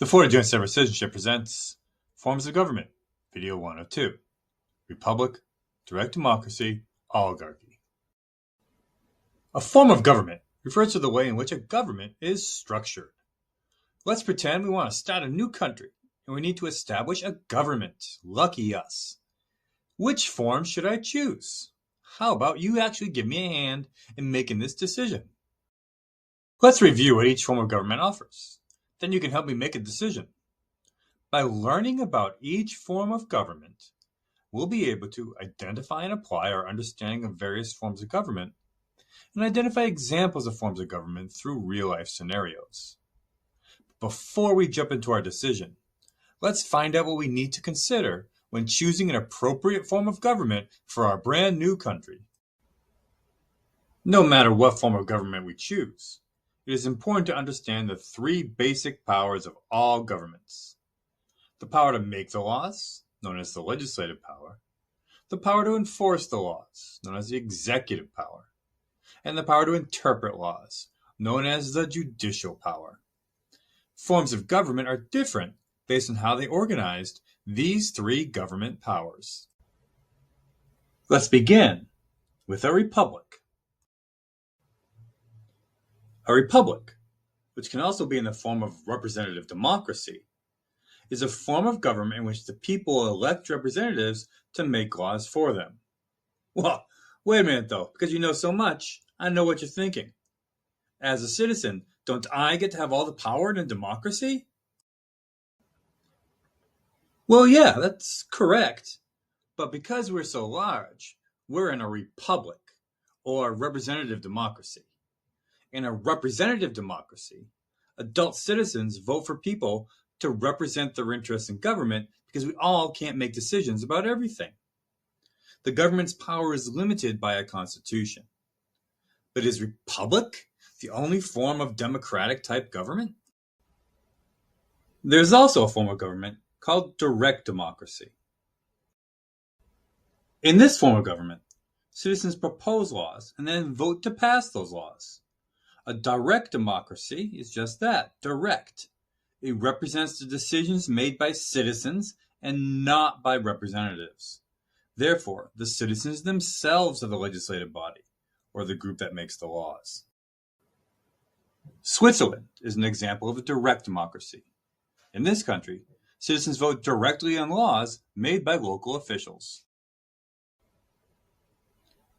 The Florida Joint Separate Citizenship presents Forms of Government, Video 102, Republic, Direct Democracy, Oligarchy. A form of government refers to the way in which a government is structured. Let's pretend we want to start a new country and we need to establish a government. Lucky us. Which form should I choose? How about you actually give me a hand in making this decision? Let's review what each form of government offers. Then you can help me make a decision. By learning about each form of government, we'll be able to identify and apply our understanding of various forms of government and identify examples of forms of government through real-life scenarios. Before we jump into our decision, let's find out what we need to consider when choosing an appropriate form of government for our brand new country. No matter what form of government we choose, it is important to understand the three basic powers of all governments. The power to make the laws, known as the legislative power, the power to enforce the laws, known as the executive power, and the power to interpret laws, known as the judicial power. Forms of government are different based on how they organized these three government powers. Let's begin with a republic. A republic, which can also be in the form of representative democracy, is a form of government in which the people elect representatives to make laws for them. Well, wait a minute though, because you know so much, I know what you're thinking. As a citizen, don't I get to have all the power in a democracy? Well, yeah, that's correct. But because we're so large, we're in a republic, or representative democracy. In a representative democracy, adult citizens vote for people to represent their interests in government because we all can't make decisions about everything. The government's power is limited by a constitution. But is republic the only form of democratic type government? There's also a form of government called direct democracy. In this form of government, citizens propose laws and then vote to pass those laws. A direct democracy is just that, direct. It represents the decisions made by citizens and not by representatives. Therefore, the citizens themselves are the legislative body, or the group that makes the laws. Switzerland is an example of a direct democracy. In this country, citizens vote directly on laws made by local officials.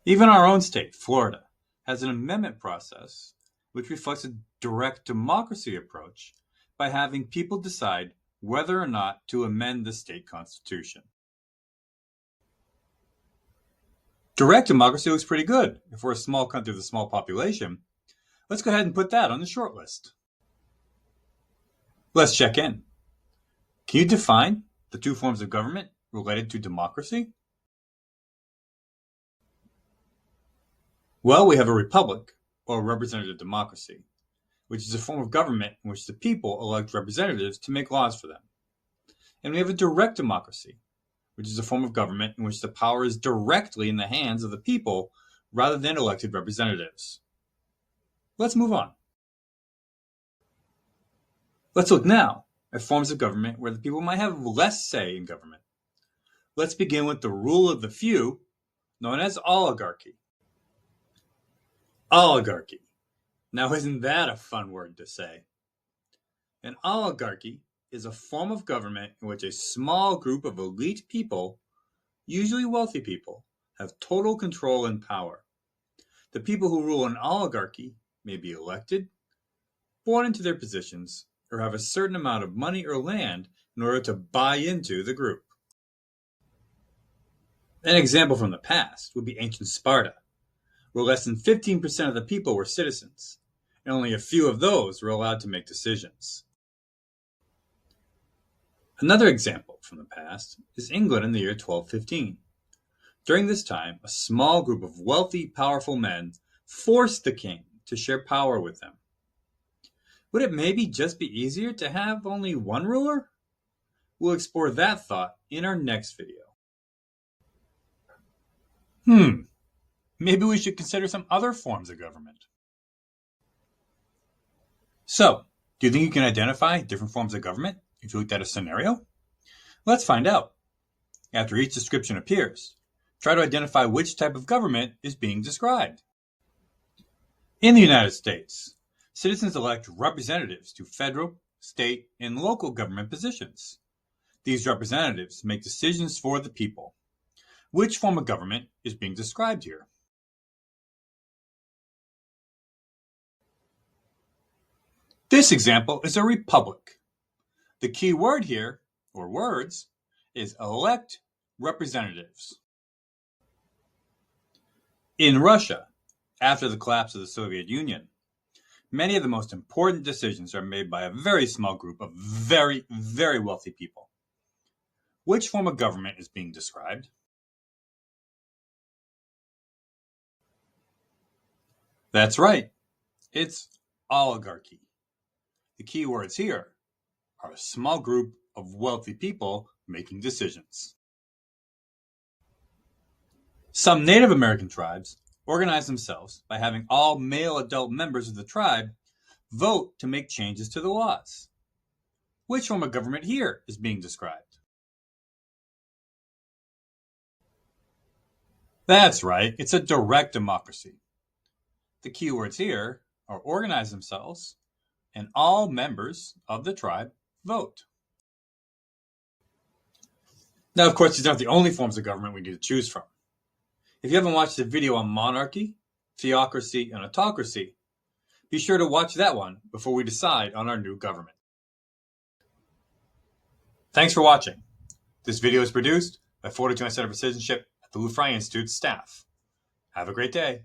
Even our own state, Florida, has an amendment process which reflects a direct democracy approach by having people decide whether or not to amend the state constitution. Direct democracy looks pretty good. If we're a small country with a small population, let's go ahead and put that on the short list. Let's check in. Can you define the two forms of government related to democracy? Well, we have a republic, or representative democracy, which is a form of government in which the people elect representatives to make laws for them. And we have a direct democracy, which is a form of government in which the power is directly in the hands of the people rather than elected representatives. Let's move on. Let's look now at forms of government where the people might have less say in government. Let's begin with the rule of the few, known as oligarchy. Oligarchy. Now, isn't that a fun word to say? An oligarchy is a form of government in which a small group of elite people, usually wealthy people, have total control and power. The people who rule an oligarchy may be elected, born into their positions, or have a certain amount of money or land in order to buy into the group. An example from the past would be ancient Sparta, where less than 15% of the people were citizens, and only a few of those were allowed to make decisions. Another example from the past is England in the year 1215. During this time, a small group of wealthy, powerful men forced the king to share power with them. Would it maybe just be easier to have only one ruler? We'll explore that thought in our next video. Maybe we should consider some other forms of government. So, Do you think you can identify different forms of government if you looked at a scenario? Let's find out. After each description appears, try to identify which type of government is being described. In the United States, citizens elect representatives to federal, state, and local government positions. These representatives make decisions for the people. Which form of government is being described here? This example is a republic. The key word here, or words, is elect representatives. In Russia, after the collapse of the Soviet Union, many of the most important decisions are made by a very small group of very, very wealthy people. Which form of government is being described? That's right. It's oligarchy. The key words here are a small group of wealthy people making decisions. Some Native American tribes organize themselves by having all male adult members of the tribe vote to make changes to the laws. Which form of government here is being described? That's right, it's a direct democracy. The key words here are organize themselves and all members of the tribe vote. Now, of course, these aren't the only forms of government we need to choose from. If you haven't watched the video on monarchy, theocracy, and autocracy, be sure to watch that one before we decide on our new government. Thanks for watching. This video is produced by Fortitude Center for Citizenship at the Lou Fry Institute's staff. Have a great day.